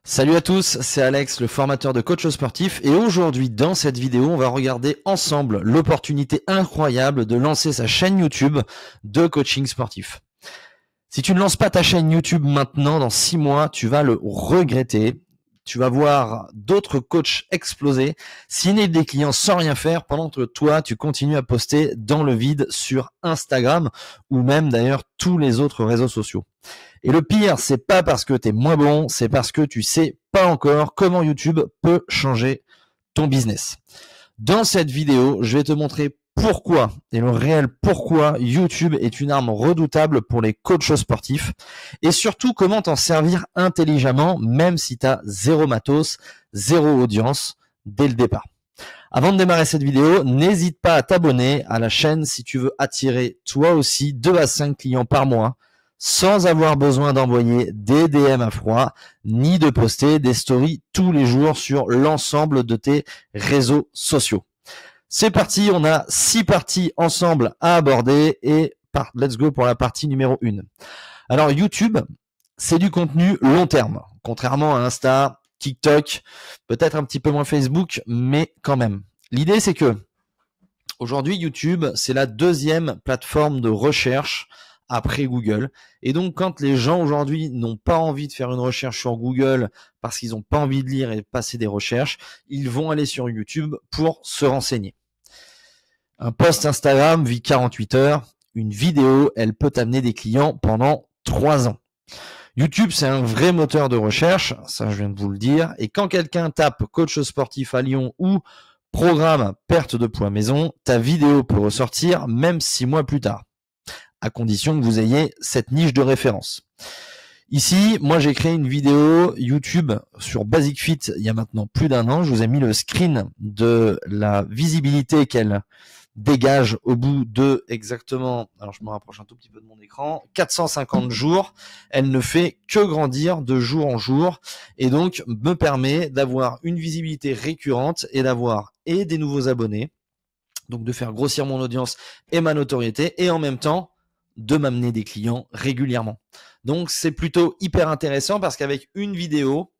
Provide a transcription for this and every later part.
Salut à tous, c'est Alex, le formateur de coach sportif, et aujourd'hui dans cette vidéo, on va regarder ensemble l'opportunité incroyable de lancer sa chaîne YouTube de coaching sportif. Si tu ne lances pas ta chaîne YouTube maintenant, dans 6 mois, tu vas le regretter. Tu vas voir d'autres coachs exploser, signer des clients sans rien faire pendant que toi, tu continues à poster dans le vide sur Instagram ou même d'ailleurs tous les autres réseaux sociaux. Et le pire, c'est pas parce que tu es moins bon, c'est parce que tu sais pas encore comment YouTube peut changer ton business. Dans cette vidéo, je vais te montrer pourquoi, et le réel pourquoi YouTube est une arme redoutable pour les coachs sportifs, et surtout comment t'en servir intelligemment, même si tu as zéro matos, zéro audience dès le départ. Avant de démarrer cette vidéo, n'hésite pas à t'abonner à la chaîne si tu veux attirer toi aussi 2 à 5 clients par mois, sans avoir besoin d'envoyer des DM à froid, ni de poster des stories tous les jours sur l'ensemble de tes réseaux sociaux. C'est parti, on a 6 parties ensemble à aborder et let's go pour la partie numéro 1. Alors YouTube, c'est du contenu long terme, contrairement à Insta, TikTok, peut-être un petit peu moins Facebook, mais quand même. L'idée, c'est que aujourd'hui, YouTube, c'est la deuxième plateforme de recherche après Google. Et donc, quand les gens aujourd'hui n'ont pas envie de faire une recherche sur Google parce qu'ils n'ont pas envie de lire et passer des recherches, ils vont aller sur YouTube pour se renseigner. Un post Instagram vit 48 heures. Une vidéo, elle peut amener des clients pendant 3 ans. YouTube, c'est un vrai moteur de recherche, ça je viens de vous le dire. Et quand quelqu'un tape coach sportif à Lyon ou programme perte de poids maison, ta vidéo peut ressortir même 6 mois plus tard, à condition que vous ayez cette niche de référence. Ici, moi j'ai créé une vidéo YouTube sur Basic Fit il y a maintenant plus d'1 an. Je vous ai mis le screen de la visibilité qu'elle dégage au bout de exactement, alors je me rapproche un tout petit peu de mon écran, 450 jours. Elle ne fait que grandir de jour en jour et donc me permet d'avoir une visibilité récurrente et d'avoir et des nouveaux abonnés, donc de faire grossir mon audience et ma notoriété, et en même temps de m'amener des clients régulièrement. Donc c'est plutôt hyper intéressant parce qu'avec une vidéo,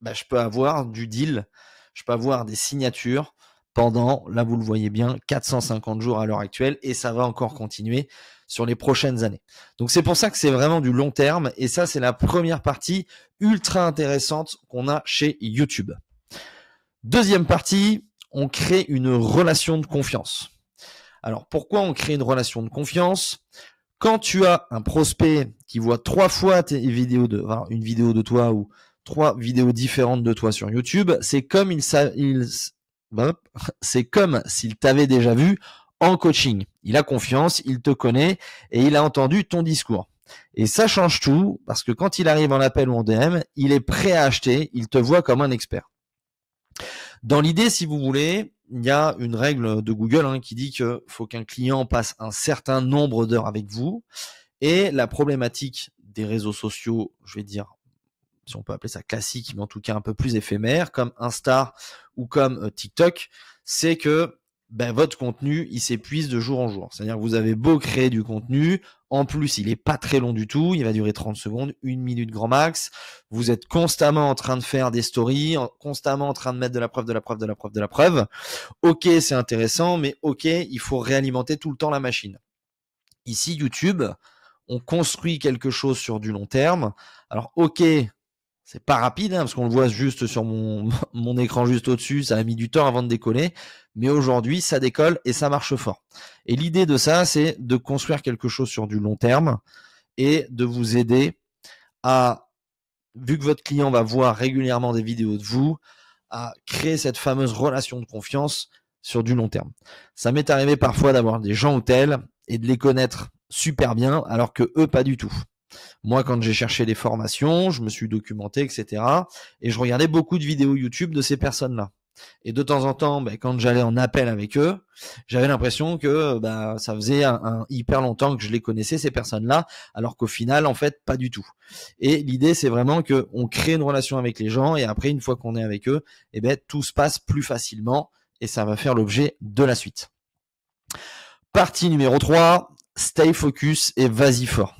je peux avoir du deal, je peux avoir des signatures pendant, là vous le voyez bien, 450 jours à l'heure actuelle, et ça va encore continuer sur les prochaines années. Donc c'est pour ça que c'est vraiment du long terme, et ça c'est la première partie ultra intéressante qu'on a chez YouTube. Deuxième partie, on crée une relation de confiance. Alors pourquoi on crée une relation de confiance ? Quand tu as un prospect qui voit 3 fois une vidéo de toi ou 3 vidéos différentes de toi sur YouTube, c'est comme c'est comme s'il t'avait déjà vu en coaching. Il a confiance, il te connaît et il a entendu ton discours. Et ça change tout parce que quand il arrive en appel ou en DM, il est prêt à acheter, il te voit comme un expert. Dans l'idée, si vous voulez, il y a une règle de Google qui dit qu'il faut qu'un client passe un certain nombre d'heures avec vous. Et la problématique des réseaux sociaux, je vais dire, si on peut appeler ça classique, mais en tout cas un peu plus éphémère, comme Insta ou comme TikTok, c'est que votre contenu, il s'épuise de jour en jour. C'est-à-dire que vous avez beau créer du contenu, en plus, il est pas très long du tout, il va durer 30 secondes, 1 minute grand max. Vous êtes constamment en train de faire des stories, constamment en train de mettre de la preuve. Ok, c'est intéressant, mais ok, il faut réalimenter tout le temps la machine. Ici, YouTube, on construit quelque chose sur du long terme. Alors ok, c'est pas rapide, parce qu'on le voit juste sur mon écran juste au-dessus, ça a mis du temps avant de décoller, mais aujourd'hui, ça décolle et ça marche fort. Et l'idée de ça, c'est de construire quelque chose sur du long terme et de vous aider à, vu que votre client va voir régulièrement des vidéos de vous, à créer cette fameuse relation de confiance sur du long terme. Ça m'est arrivé parfois d'avoir des gens au tel et de les connaître super bien, alors que eux, pas du tout. Moi, quand j'ai cherché des formations, je me suis documenté, etc. Et je regardais beaucoup de vidéos YouTube de ces personnes-là. Et de temps en temps, quand j'allais en appel avec eux, j'avais l'impression que ça faisait un hyper longtemps que je les connaissais, ces personnes-là, alors qu'au final, en fait, pas du tout. Et l'idée, c'est vraiment qu'on crée une relation avec les gens, et après, une fois qu'on est avec eux, tout se passe plus facilement, et ça va faire l'objet de la suite. Partie numéro 3, stay focus et vas-y fort.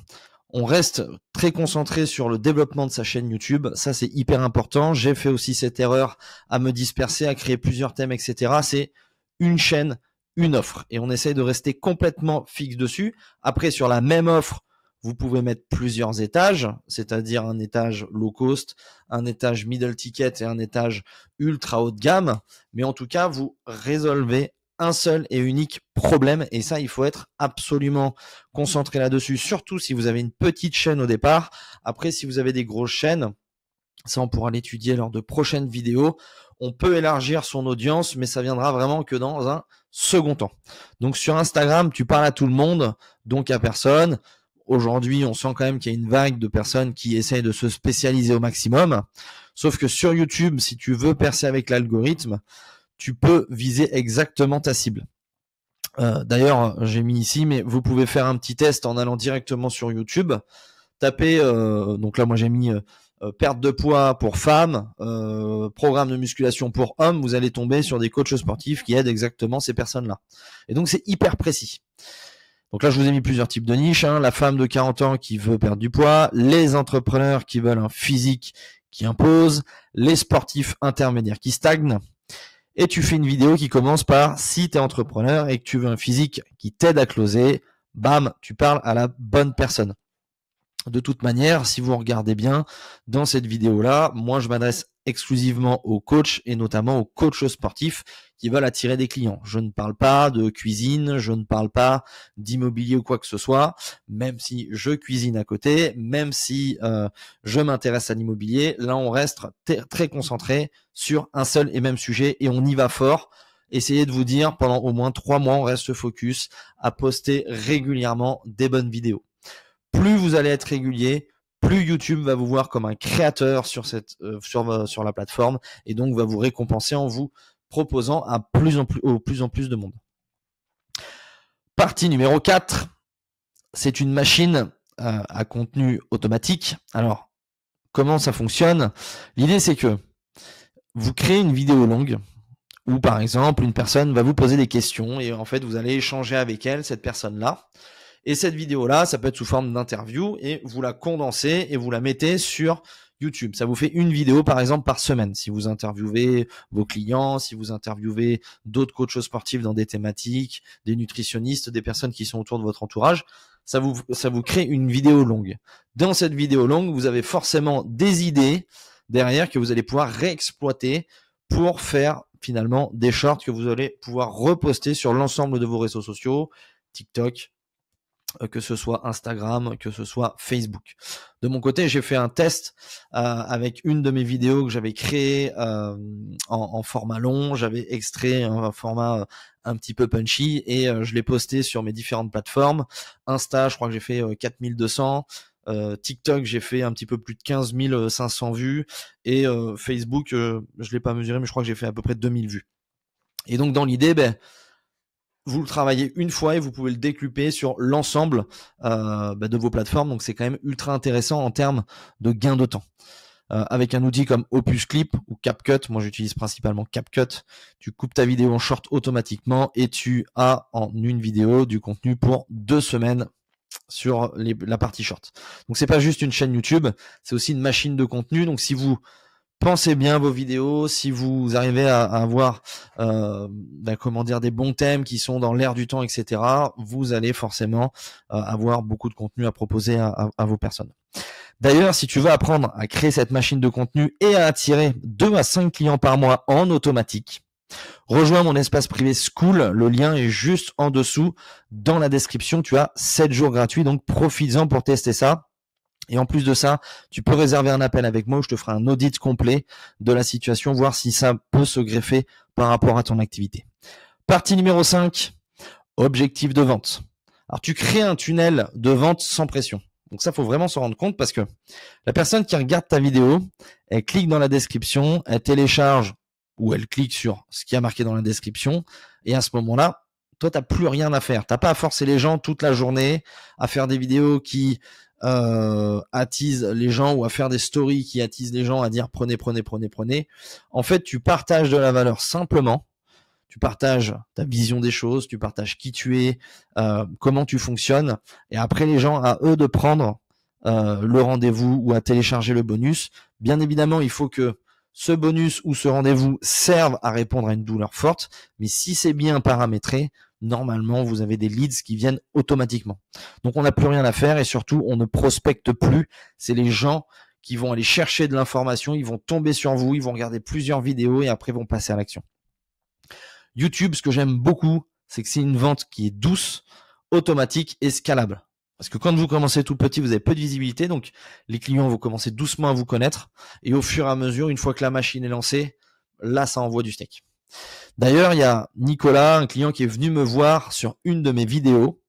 on reste très concentré sur le développement de sa chaîne YouTube. Ça, c'est hyper important. J'ai fait aussi cette erreur à me disperser, à créer plusieurs thèmes, etc. C'est une chaîne, une offre. Et on essaye de rester complètement fixe dessus. Après, sur la même offre, vous pouvez mettre plusieurs étages, c'est-à-dire un étage low cost, un étage middle ticket et un étage ultra haut de gamme. Mais en tout cas, vous résolvez un seul et unique problème. Et ça, il faut être absolument concentré là-dessus, surtout si vous avez une petite chaîne au départ. Après, si vous avez des grosses chaînes, ça, on pourra l'étudier lors de prochaines vidéos. On peut élargir son audience, mais ça viendra vraiment que dans un second temps. Donc, sur Instagram, tu parles à tout le monde, donc à personne. Aujourd'hui, on sent quand même qu'il y a une vague de personnes qui essayent de se spécialiser au maximum. Sauf que sur YouTube, si tu veux percer avec l'algorithme, tu peux viser exactement ta cible. D'ailleurs, j'ai mis ici, mais vous pouvez faire un petit test en allant directement sur YouTube. Tapez, donc là, moi j'ai mis perte de poids pour femmes, programme de musculation pour hommes. Vous allez tomber sur des coachs sportifs qui aident exactement ces personnes-là. Et donc, c'est hyper précis. Donc là, je vous ai mis plusieurs types de niches. La femme de 40 ans qui veut perdre du poids, les entrepreneurs qui veulent un physique qui impose, les sportifs intermédiaires qui stagnent. Et tu fais une vidéo qui commence par si tu es entrepreneur et que tu veux un physique qui t'aide à closer, bam, tu parles à la bonne personne. De toute manière, si vous regardez bien, dans cette vidéo-là, moi je m'adresse exclusivement aux coachs et notamment aux coachs sportifs qui veulent attirer des clients. Je ne parle pas de cuisine, je ne parle pas d'immobilier ou quoi que ce soit, même si je cuisine à côté, même si je m'intéresse à l'immobilier, là on reste très concentré sur un seul et même sujet et on y va fort. Essayez de vous dire, pendant au moins 3 mois, on reste focus à poster régulièrement des bonnes vidéos. Plus vous allez être régulier, plus YouTube va vous voir comme un créateur sur sur la plateforme et donc va vous récompenser en vous proposant au plus en plus de monde. Partie numéro 4, c'est une machine à contenu automatique. Alors, comment ça fonctionne? L'idée, c'est que vous créez une vidéo longue où, par exemple, une personne va vous poser des questions et en fait, vous allez échanger avec elle, cette personne-là. Et cette vidéo-là, ça peut être sous forme d'interview et vous la condensez et vous la mettez sur YouTube. Ça vous fait une vidéo, par exemple, par semaine. Si vous interviewez vos clients, si vous interviewez d'autres coachs sportifs dans des thématiques, des nutritionnistes, des personnes qui sont autour de votre entourage, ça vous crée une vidéo longue. Dans cette vidéo longue, vous avez forcément des idées derrière que vous allez pouvoir réexploiter pour faire finalement des shorts que vous allez pouvoir reposter sur l'ensemble de vos réseaux sociaux, TikTok, que ce soit Instagram, que ce soit Facebook. De mon côté, j'ai fait un test avec une de mes vidéos que j'avais créée en format long. J'avais extrait un format un petit peu punchy et je l'ai posté sur mes différentes plateformes. Insta, je crois que j'ai fait 4200. TikTok, j'ai fait un petit peu plus de 15 500 vues. Et Facebook, je l'ai pas mesuré, mais je crois que j'ai fait à peu près 2000 vues. Et donc, dans l'idée, vous le travaillez une fois et vous pouvez le décupler sur l'ensemble de vos plateformes. Donc, c'est quand même ultra intéressant en termes de gain de temps. Avec un outil comme Opus Clip ou CapCut, moi j'utilise principalement CapCut, tu coupes ta vidéo en short automatiquement et tu as en une vidéo du contenu pour 2 semaines sur la partie short. Donc, c'est pas juste une chaîne YouTube, c'est aussi une machine de contenu. Donc, si vous pensez bien vos vidéos, si vous arrivez à avoir des bons thèmes qui sont dans l'air du temps, etc., vous allez forcément avoir beaucoup de contenu à proposer à vos personnes. D'ailleurs, si tu veux apprendre à créer cette machine de contenu et à attirer 2 à 5 clients par mois en automatique, rejoins mon espace privé School. Le lien est juste en dessous dans la description. Tu as 7 jours gratuits, donc profites-en pour tester ça. Et en plus de ça, tu peux réserver un appel avec moi où je te ferai un audit complet de la situation, voir si ça peut se greffer par rapport à ton activité. Partie numéro 5, objectif de vente. Alors, tu crées un tunnel de vente sans pression. Donc ça, faut vraiment se rendre compte parce que la personne qui regarde ta vidéo, elle clique dans la description, elle télécharge ou elle clique sur ce qui a marqué dans la description et à ce moment-là, toi, t'as plus rien à faire. T'as pas à forcer les gens toute la journée à faire des vidéos qui attisent les gens ou à faire des stories qui attisent les gens à dire prenez. En fait, tu partages de la valeur simplement. Tu partages ta vision des choses, tu partages qui tu es, comment tu fonctionnes, et après les gens, à eux de prendre le rendez-vous ou à télécharger le bonus. Bien évidemment, il faut que ce bonus ou ce rendez-vous serve à répondre à une douleur forte, mais si c'est bien paramétré, normalement, vous avez des leads qui viennent automatiquement. Donc, on n'a plus rien à faire et surtout, on ne prospecte plus. C'est les gens qui vont aller chercher de l'information, ils vont tomber sur vous, ils vont regarder plusieurs vidéos et après vont passer à l'action. YouTube, ce que j'aime beaucoup, c'est que c'est une vente qui est douce, automatique et scalable. Parce que quand vous commencez tout petit, vous avez peu de visibilité, donc les clients vont commencer doucement à vous connaître, et au fur et à mesure, une fois que la machine est lancée, là, ça envoie du steak. D'ailleurs, il y a Nicolas, un client qui est venu me voir sur une de mes vidéos,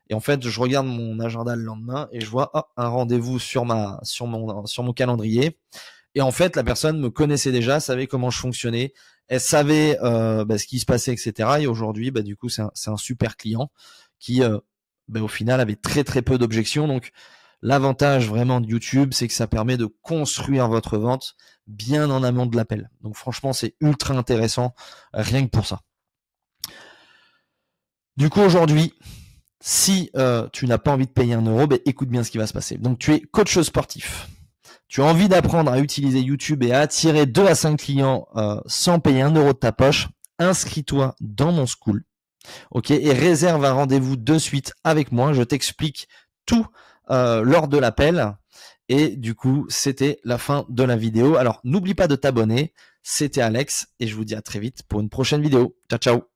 et en fait, je regarde mon agenda le lendemain, et je vois un rendez-vous sur mon calendrier, et en fait, la personne me connaissait déjà, savait comment je fonctionnais, elle savait ce qui se passait, etc. Et aujourd'hui, du coup, c'est un super client qui au final avait très très peu d'objections. Donc l'avantage vraiment de YouTube, c'est que ça permet de construire votre vente bien en amont de l'appel. Donc franchement, c'est ultra intéressant rien que pour ça. Du coup, aujourd'hui, si tu n'as pas envie de payer 1 euro, écoute bien ce qui va se passer. Donc tu es coach sportif. Tu as envie d'apprendre à utiliser YouTube et à attirer 2 à 5 clients sans payer 1 euro de ta poche, inscris-toi dans mon school. Ok, et réserve un rendez-vous de suite avec moi. Je t'explique tout lors de l'appel. Et du coup, c'était la fin de la vidéo. Alors, n'oublie pas de t'abonner. C'était Alex et je vous dis à très vite pour une prochaine vidéo. Ciao, ciao.